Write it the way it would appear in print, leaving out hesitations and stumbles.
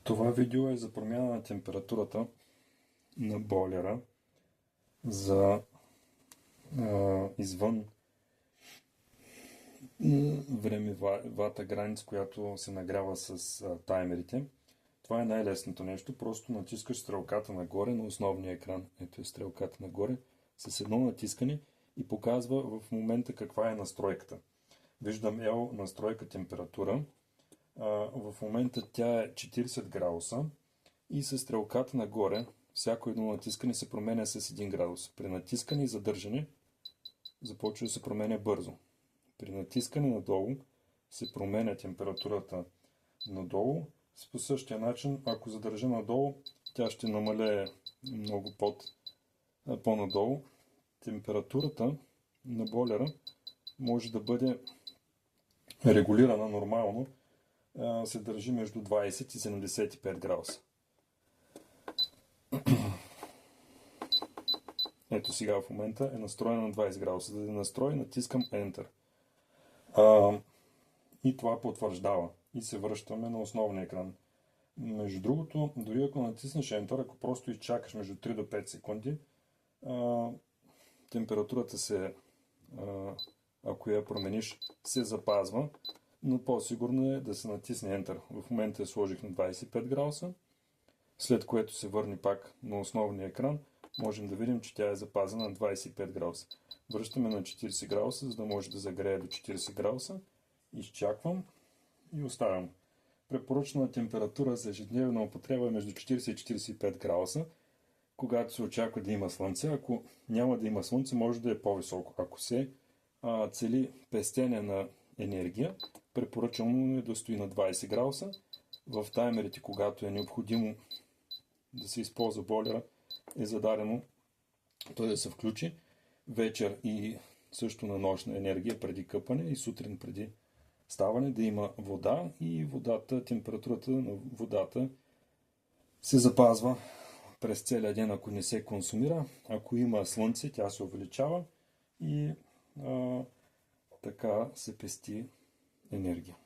Това видео е за промяна на температурата на бойлера за извън времевата граница, която се нагрява с таймерите. Това е най-лесното нещо. Просто натискаш стрелката нагоре на основния екран. Ето е стрелката нагоре с едно натискане и показва в момента каква е настройката. Виждам L настройка температура. В момента тя е 40 градуса и с стрелката нагоре всяко едно натискане се променя с 1 градус. При натискане и задържане започва да се променя бързо. При натискане надолу се променя температурата надолу. По същия начин, ако задържа надолу, тя ще намалее много по-надолу. Температурата на бойлера може да бъде регулирана нормално. Се държи между 20 и 75 градуса. Ето сега в момента е настроена на 20 градуса. За да настроя, натискам Enter. И това потвърждава. И се връщаме на основния екран. Между другото, дори ако натиснеш Enter, ако просто изчакаш между 3 до 5 секунди, температурата ако я промениш, се запазва. Но по-сигурно е да се натисне Enter. В момента я сложих на 25 градуса, след което се върне пак на основния екран. Можем да видим, че тя е запазена на 25 градуса. Връщаме на 40 градуса, за да може да загрее до 40 градуса. Изчаквам и оставям. Препоръчена температура за ежедневна употреба е между 40 и 45 градуса, когато се очаква да има слънце. Ако няма да има слънце, може да е по-високо. Ако се цели пестене на енергия, препоръчано е да стои на 20 градуса. В таймерите, когато е необходимо да се използва бойлера, е зададено той да се включи вечер и също на нощна енергия преди къпане и сутрин преди ставане да има вода и температурата на водата се запазва през целия ден, ако не се консумира. Ако има слънце, тя се увеличава и така се пести енергия.